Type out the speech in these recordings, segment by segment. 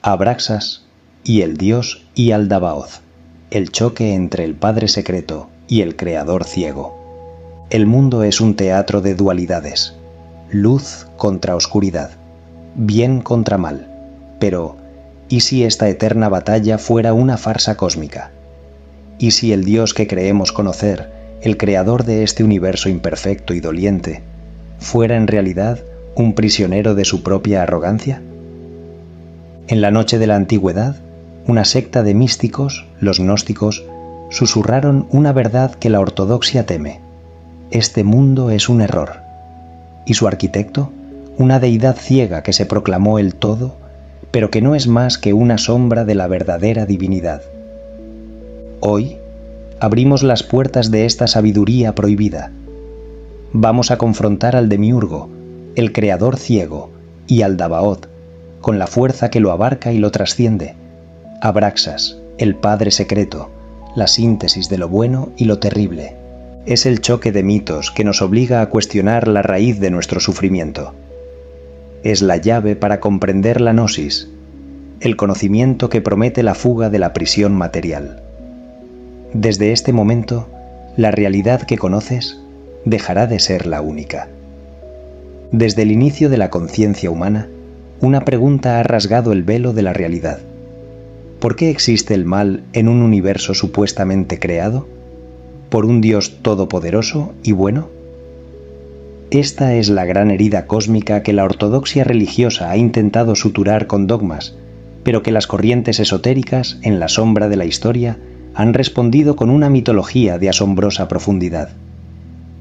Abraxas y el dios Yaldabaoth, el choque entre el Padre secreto y el Creador ciego. El mundo es un teatro de dualidades, luz contra oscuridad, bien contra mal, pero ¿y si esta eterna batalla fuera una farsa cósmica? ¿Y si el Dios que creemos conocer, el creador de este universo imperfecto y doliente, fuera en realidad un prisionero de su propia arrogancia? En la noche de la antigüedad, una secta de místicos, los gnósticos, susurraron una verdad que la ortodoxia teme. Este mundo es un error. Y su arquitecto, una deidad ciega que se proclamó el todo, pero que no es más que una sombra de la verdadera divinidad. Hoy, abrimos las puertas de esta sabiduría prohibida. Vamos a confrontar al Demiurgo, el creador ciego, y al Yaldabaoth, con la fuerza que lo abarca y lo trasciende. Abraxas, el Padre secreto, la síntesis de lo bueno y lo terrible. Es el choque de mitos que nos obliga a cuestionar la raíz de nuestro sufrimiento. Es la llave para comprender la gnosis, el conocimiento que promete la fuga de la prisión material. Desde este momento, la realidad que conoces dejará de ser la única. Desde el inicio de la conciencia humana, una pregunta ha rasgado el velo de la realidad. ¿Por qué existe el mal en un universo supuestamente creado? ¿Por un Dios todopoderoso y bueno? Esta es la gran herida cósmica que la ortodoxia religiosa ha intentado suturar con dogmas, pero que las corrientes esotéricas, en la sombra de la historia, han respondido con una mitología de asombrosa profundidad.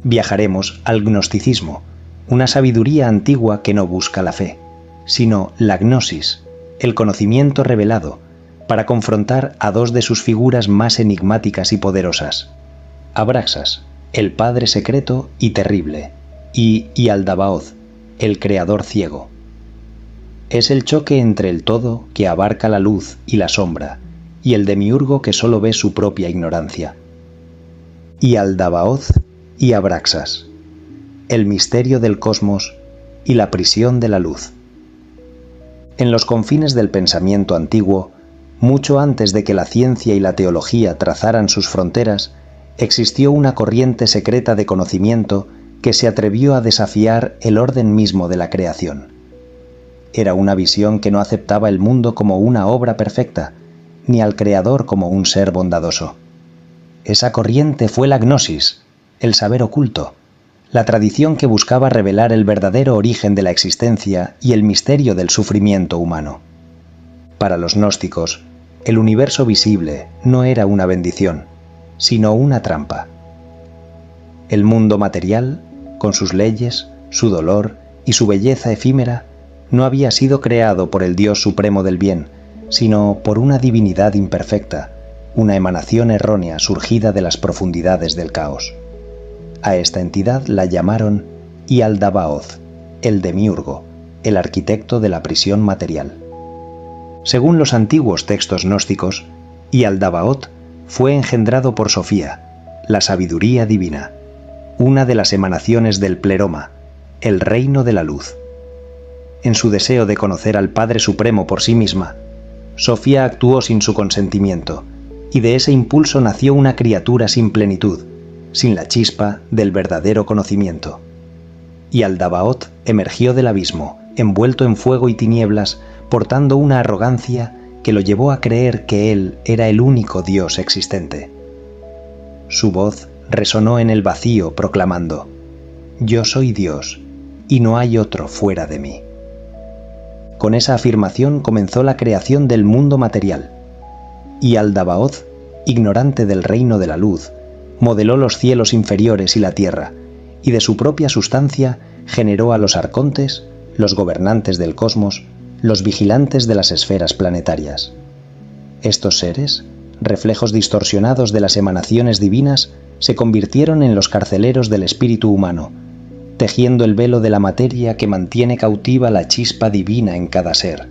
Viajaremos al gnosticismo, una sabiduría antigua que no busca la fe, sino la gnosis, el conocimiento revelado, para confrontar a dos de sus figuras más enigmáticas y poderosas: Abraxas, el Padre secreto y terrible, y Yaldabaoth, el Creador ciego. Es el choque entre el todo que abarca la luz y la sombra, y el demiurgo que solo ve su propia ignorancia. Yaldabaoth y Abraxas, el misterio del cosmos y la prisión de la luz. En los confines del pensamiento antiguo, mucho antes de que la ciencia y la teología trazaran sus fronteras, existió una corriente secreta de conocimiento que se atrevió a desafiar el orden mismo de la creación. Era una visión que no aceptaba el mundo como una obra perfecta, ni al Creador como un ser bondadoso. Esa corriente fue la gnosis, el saber oculto, la tradición que buscaba revelar el verdadero origen de la existencia y el misterio del sufrimiento humano. Para los gnósticos, el universo visible no era una bendición, sino una trampa. El mundo material, con sus leyes, su dolor y su belleza efímera, no había sido creado por el Dios supremo del bien, sino por una divinidad imperfecta, una emanación errónea surgida de las profundidades del caos. A esta entidad la llamaron Yaldabaoth, el demiurgo, el arquitecto de la prisión material. Según los antiguos textos gnósticos, Yaldabaoth fue engendrado por Sofía, la sabiduría divina, una de las emanaciones del pleroma, el reino de la luz. En su deseo de conocer al Padre Supremo por sí misma, Sofía actuó sin su consentimiento, y de ese impulso nació una criatura sin plenitud, sin la chispa del verdadero conocimiento. Yaldabaoth emergió del abismo, envuelto en fuego y tinieblas, portando una arrogancia que lo llevó a creer que él era el único Dios existente. Su voz resonó en el vacío proclamando: «Yo soy Dios, y no hay otro fuera de mí». Con esa afirmación comenzó la creación del mundo material. Yaldabaoth, ignorante del reino de la luz, modeló los cielos inferiores y la tierra, y de su propia sustancia generó a los arcontes, los gobernantes del cosmos, los vigilantes de las esferas planetarias. Estos seres, reflejos distorsionados de las emanaciones divinas, se convirtieron en los carceleros del espíritu humano, tejiendo el velo de la materia que mantiene cautiva la chispa divina en cada ser.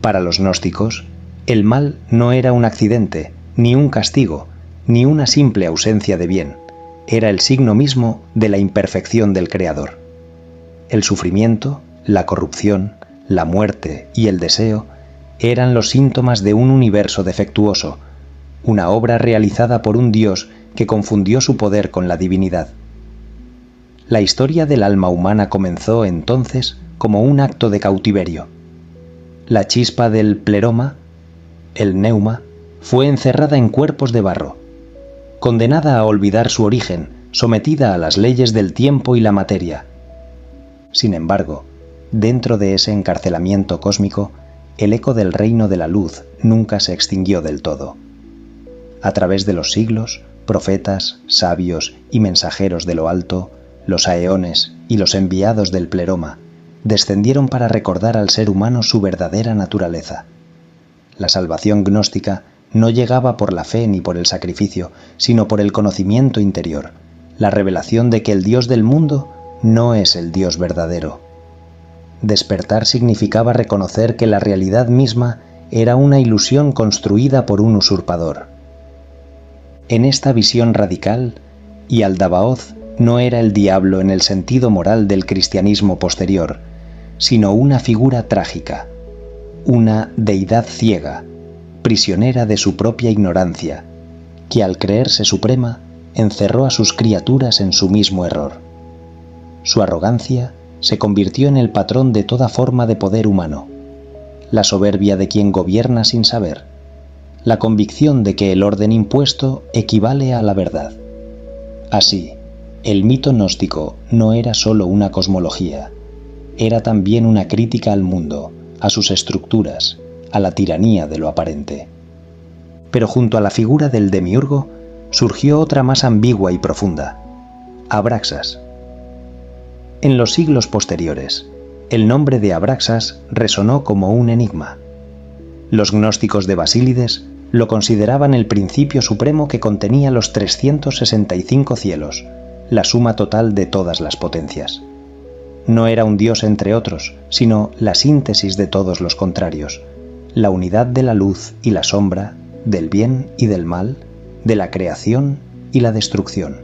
Para los gnósticos, el mal no era un accidente, ni un castigo, ni una simple ausencia de bien, era el signo mismo de la imperfección del Creador. El sufrimiento, la corrupción, la muerte y el deseo eran los síntomas de un universo defectuoso, una obra realizada por un Dios que confundió su poder con la divinidad. La historia del alma humana comenzó entonces como un acto de cautiverio. La chispa del pleroma, el neuma, fue encerrada en cuerpos de barro, condenada a olvidar su origen, sometida a las leyes del tiempo y la materia. Sin embargo, dentro de ese encarcelamiento cósmico, el eco del reino de la luz nunca se extinguió del todo. A través de los siglos, profetas, sabios y mensajeros de lo alto, los aeones y los enviados del pleroma, descendieron para recordar al ser humano su verdadera naturaleza. La salvación gnóstica no llegaba por la fe ni por el sacrificio, sino por el conocimiento interior, la revelación de que el Dios del mundo no es el Dios verdadero. Despertar significaba reconocer que la realidad misma era una ilusión construida por un usurpador. En esta visión radical, Yaldabaoth no era el diablo en el sentido moral del cristianismo posterior, sino una figura trágica, una deidad ciega, prisionera de su propia ignorancia, que al creerse suprema encerró a sus criaturas en su mismo error. Su arrogancia se convirtió en el patrón de toda forma de poder humano, la soberbia de quien gobierna sin saber, la convicción de que el orden impuesto equivale a la verdad. Así, el mito gnóstico no era solo una cosmología, era también una crítica al mundo, a sus estructuras, a la tiranía de lo aparente. Pero junto a la figura del demiurgo surgió otra más ambigua y profunda, Abraxas. En los siglos posteriores, el nombre de Abraxas resonó como un enigma. Los gnósticos de Basílides lo consideraban el principio supremo que contenía los 365 cielos, la suma total de todas las potencias. No era un dios entre otros, sino la síntesis de todos los contrarios, la unidad de la luz y la sombra, del bien y del mal, de la creación y la destrucción.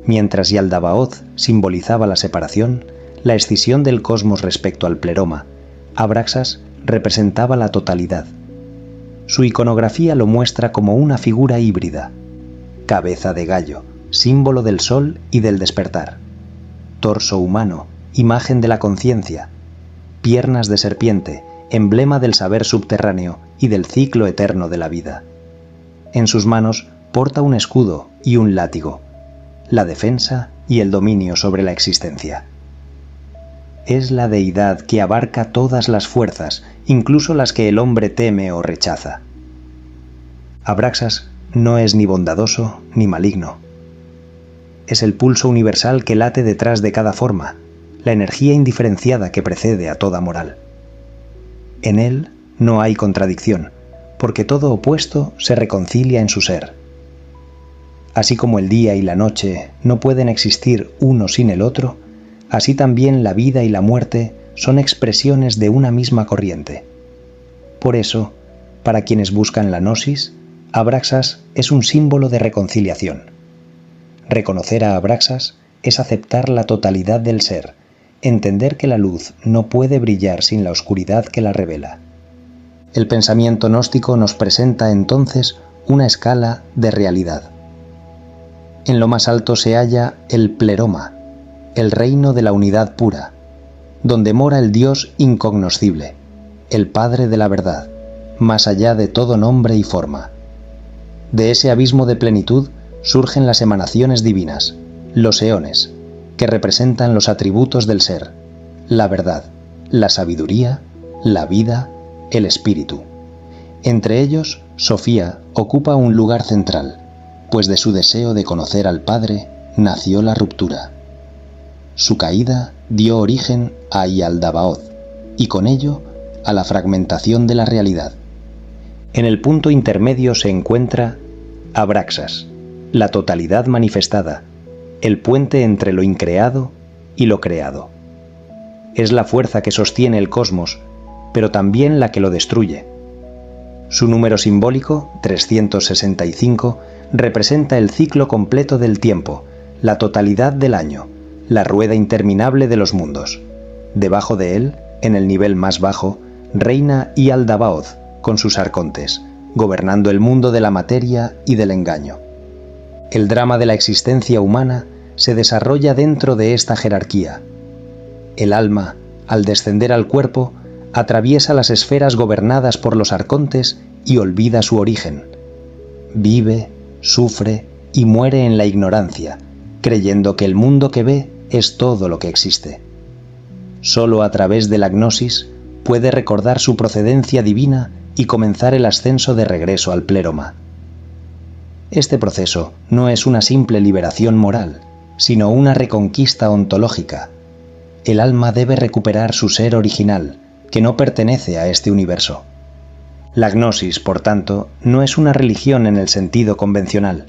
Mientras Yaldabaoth simbolizaba la separación, la escisión del cosmos respecto al pleroma, Abraxas representaba la totalidad. Su iconografía lo muestra como una figura híbrida: cabeza de gallo, símbolo del sol y del despertar; torso humano, imagen de la conciencia; piernas de serpiente, emblema del saber subterráneo y del ciclo eterno de la vida. En sus manos porta un escudo y un látigo, la defensa y el dominio sobre la existencia. Es la deidad que abarca todas las fuerzas, incluso las que el hombre teme o rechaza. Abraxas no es ni bondadoso ni maligno. Es el pulso universal que late detrás de cada forma, la energía indiferenciada que precede a toda moral. En él no hay contradicción, porque todo opuesto se reconcilia en su ser. Así como el día y la noche no pueden existir uno sin el otro, así también la vida y la muerte son expresiones de una misma corriente. Por eso, para quienes buscan la gnosis, Abraxas es un símbolo de reconciliación. Reconocer a Abraxas es aceptar la totalidad del ser, entender que la luz no puede brillar sin la oscuridad que la revela. El pensamiento gnóstico nos presenta entonces una escala de realidad. En lo más alto se halla el pleroma, el reino de la unidad pura, donde mora el Dios incognoscible, el Padre de la verdad, más allá de todo nombre y forma. De ese abismo de plenitud surgen las emanaciones divinas, los eones, que representan los atributos del ser, la verdad, la sabiduría, la vida, el espíritu. Entre ellos, Sofía ocupa un lugar central, pues de su deseo de conocer al Padre nació la ruptura. Su caída dio origen a Yaldabaoth y con ello a la fragmentación de la realidad. En el punto intermedio se encuentra Abraxas, la totalidad manifestada, el puente entre lo increado y lo creado. Es la fuerza que sostiene el cosmos, pero también la que lo destruye. Su número simbólico, 365, representa el ciclo completo del tiempo, la totalidad del año, la rueda interminable de los mundos. Debajo de él, en el nivel más bajo, reina Yaldabaoth con sus arcontes, gobernando el mundo de la materia y del engaño. El drama de la existencia humana se desarrolla dentro de esta jerarquía. El alma, al descender al cuerpo, atraviesa las esferas gobernadas por los arcontes y olvida su origen. Vive, sufre y muere en la ignorancia, creyendo que el mundo que ve es todo lo que existe. Solo a través de la gnosis puede recordar su procedencia divina y comenzar el ascenso de regreso al pléroma. Este proceso no es una simple liberación moral, sino una reconquista ontológica. El alma debe recuperar su ser original, que no pertenece a este universo. La gnosis, por tanto, no es una religión en el sentido convencional.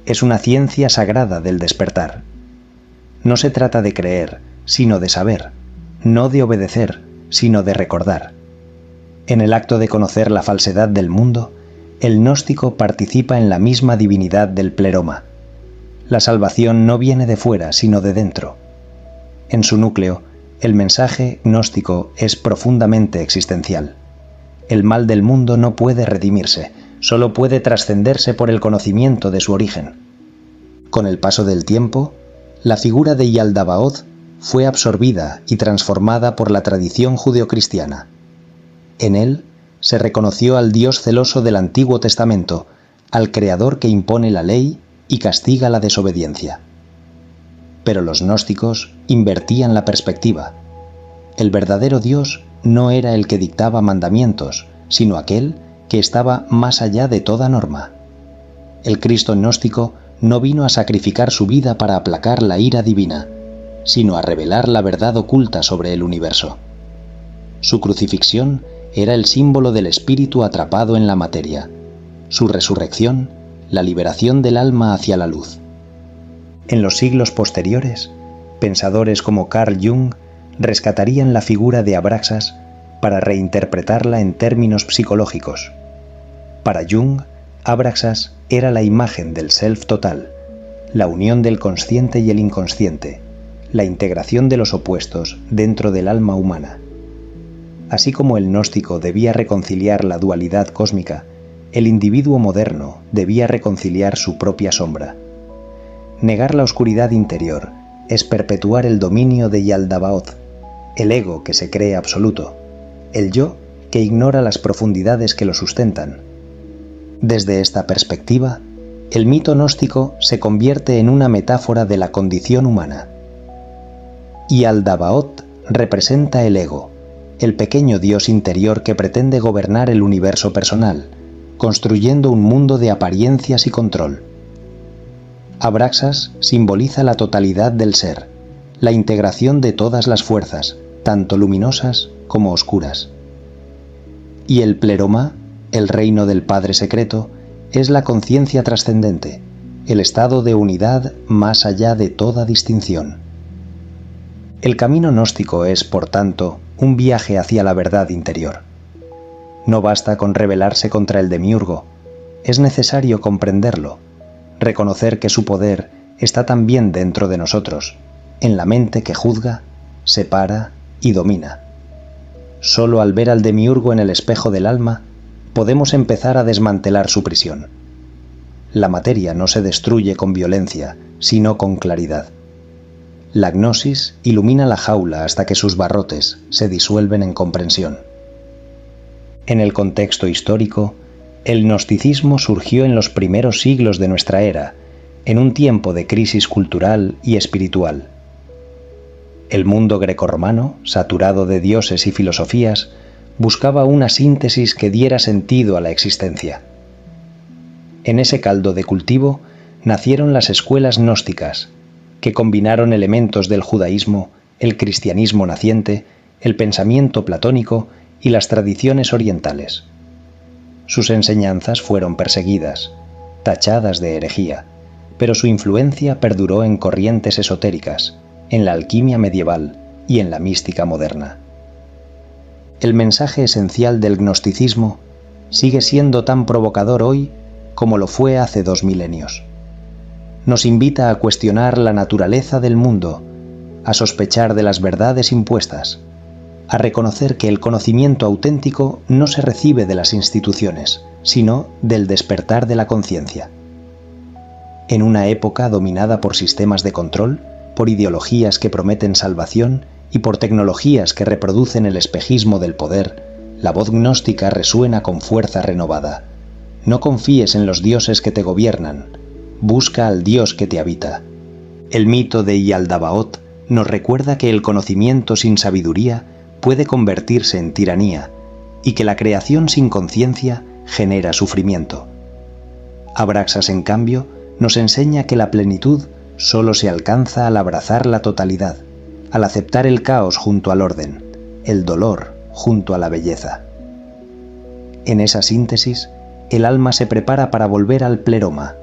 Es una ciencia sagrada del despertar. No se trata de creer, sino de saber, no de obedecer, sino de recordar. En el acto de conocer la falsedad del mundo, el gnóstico participa en la misma divinidad del pléroma. La salvación no viene de fuera, sino de dentro. En su núcleo, el mensaje gnóstico es profundamente existencial. El mal del mundo no puede redimirse, solo puede trascenderse por el conocimiento de su origen. Con el paso del tiempo, la figura de Yaldabaoth fue absorbida y transformada por la tradición judeocristiana. En él se reconoció al Dios celoso del Antiguo Testamento, al Creador que impone la ley y castiga la desobediencia. Pero los gnósticos invertían la perspectiva. El verdadero Dios no era el que dictaba mandamientos, sino aquel que estaba más allá de toda norma. El Cristo gnóstico no vino a sacrificar su vida para aplacar la ira divina, sino a revelar la verdad oculta sobre el universo. Su crucifixión era el símbolo del espíritu atrapado en la materia. Su resurrección, la liberación del alma hacia la luz. En los siglos posteriores, pensadores como Carl Jung rescatarían la figura de Abraxas para reinterpretarla en términos psicológicos. Para Jung, Abraxas era la imagen del self total, la unión del consciente y el inconsciente, la integración de los opuestos dentro del alma humana. Así como el gnóstico debía reconciliar la dualidad cósmica, el individuo moderno debía reconciliar su propia sombra. Negar la oscuridad interior es perpetuar el dominio de Yaldabaoth, el ego que se cree absoluto, el yo que ignora las profundidades que lo sustentan. Desde esta perspectiva, el mito gnóstico se convierte en una metáfora de la condición humana. Yaldabaoth representa el ego, el pequeño dios interior que pretende gobernar el universo personal, construyendo un mundo de apariencias y control. Abraxas simboliza la totalidad del ser, la integración de todas las fuerzas, tanto luminosas como oscuras. Y el pléroma, el reino del Padre secreto, es la conciencia trascendente, el estado de unidad más allá de toda distinción. El camino gnóstico es, por tanto, un viaje hacia la verdad interior. No basta con rebelarse contra el demiurgo, es necesario comprenderlo, reconocer que su poder está también dentro de nosotros, en la mente que juzga, separa y domina. Solo al ver al demiurgo en el espejo del alma, podemos empezar a desmantelar su prisión. La materia no se destruye con violencia, sino con claridad. La gnosis ilumina la jaula hasta que sus barrotes se disuelven en comprensión. En el contexto histórico, el gnosticismo surgió en los primeros siglos de nuestra era, en un tiempo de crisis cultural y espiritual. El mundo grecorromano, saturado de dioses y filosofías, buscaba una síntesis que diera sentido a la existencia. En ese caldo de cultivo nacieron las escuelas gnósticas, que combinaron elementos del judaísmo, el cristianismo naciente, el pensamiento platónico y las tradiciones orientales. Sus enseñanzas fueron perseguidas, tachadas de herejía, pero su influencia perduró en corrientes esotéricas, en la alquimia medieval y en la mística moderna. El mensaje esencial del gnosticismo sigue siendo tan provocador hoy como lo fue hace 2 milenios. Nos invita a cuestionar la naturaleza del mundo, a sospechar de las verdades impuestas, a reconocer que el conocimiento auténtico no se recibe de las instituciones, sino del despertar de la conciencia. En una época dominada por sistemas de control, por ideologías que prometen salvación y por tecnologías que reproducen el espejismo del poder, la voz gnóstica resuena con fuerza renovada. No confíes en los dioses que te gobiernan, busca al Dios que te habita. El mito de Yaldabaoth nos recuerda que el conocimiento sin sabiduría puede convertirse en tiranía y que la creación sin conciencia genera sufrimiento. Abraxas, en cambio, nos enseña que la plenitud solo se alcanza al abrazar la totalidad, al aceptar el caos junto al orden, el dolor junto a la belleza. En esa síntesis, el alma se prepara para volver al pleroma,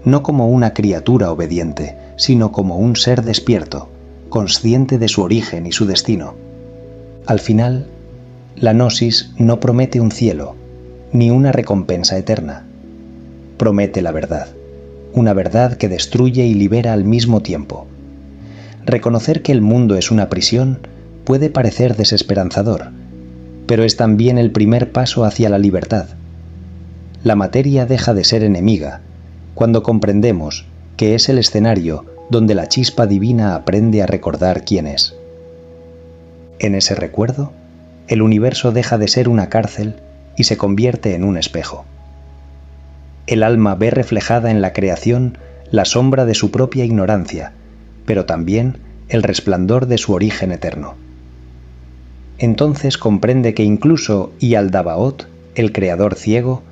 no como una criatura obediente, sino como un ser despierto, consciente de su origen y su destino. Al final, la gnosis no promete un cielo, ni una recompensa eterna. Promete la verdad, una verdad que destruye y libera al mismo tiempo. Reconocer que el mundo es una prisión puede parecer desesperanzador, pero es también el primer paso hacia la libertad. La materia deja de ser enemiga cuando comprendemos que es el escenario donde la chispa divina aprende a recordar quién es. En ese recuerdo, el universo deja de ser una cárcel y se convierte en un espejo. El alma ve reflejada en la creación la sombra de su propia ignorancia, pero también el resplandor de su origen eterno. Entonces comprende que incluso Yaldabaoth, el creador ciego,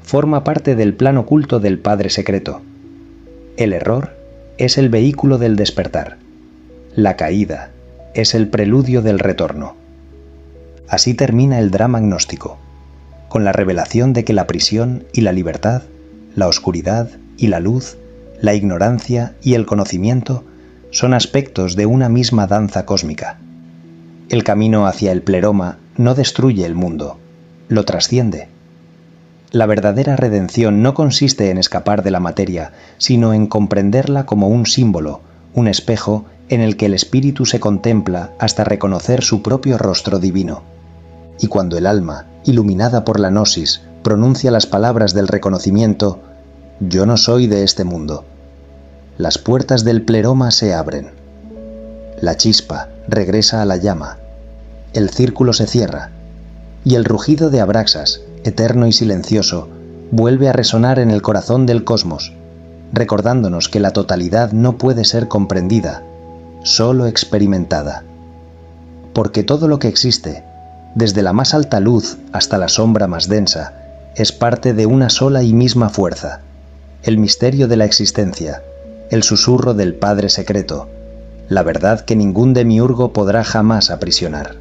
forma parte del plan oculto del Padre Secreto. El error es el vehículo del despertar. La caída es el preludio del retorno. Así termina el drama gnóstico, con la revelación de que la prisión y la libertad, la oscuridad y la luz, la ignorancia y el conocimiento son aspectos de una misma danza cósmica. El camino hacia el pleroma no destruye el mundo, lo trasciende. La verdadera redención no consiste en escapar de la materia, sino en comprenderla como un símbolo, un espejo en el que el espíritu se contempla hasta reconocer su propio rostro divino. Y cuando el alma, iluminada por la gnosis, pronuncia las palabras del reconocimiento, «Yo no soy de este mundo», las puertas del pleroma se abren. La chispa regresa a la llama, el círculo se cierra, y el rugido de Abraxas, eterno y silencioso, vuelve a resonar en el corazón del cosmos, recordándonos que la totalidad no puede ser comprendida, solo experimentada. Porque todo lo que existe, desde la más alta luz hasta la sombra más densa, es parte de una sola y misma fuerza, el misterio de la existencia, el susurro del Padre Secreto, la verdad que ningún demiurgo podrá jamás aprisionar.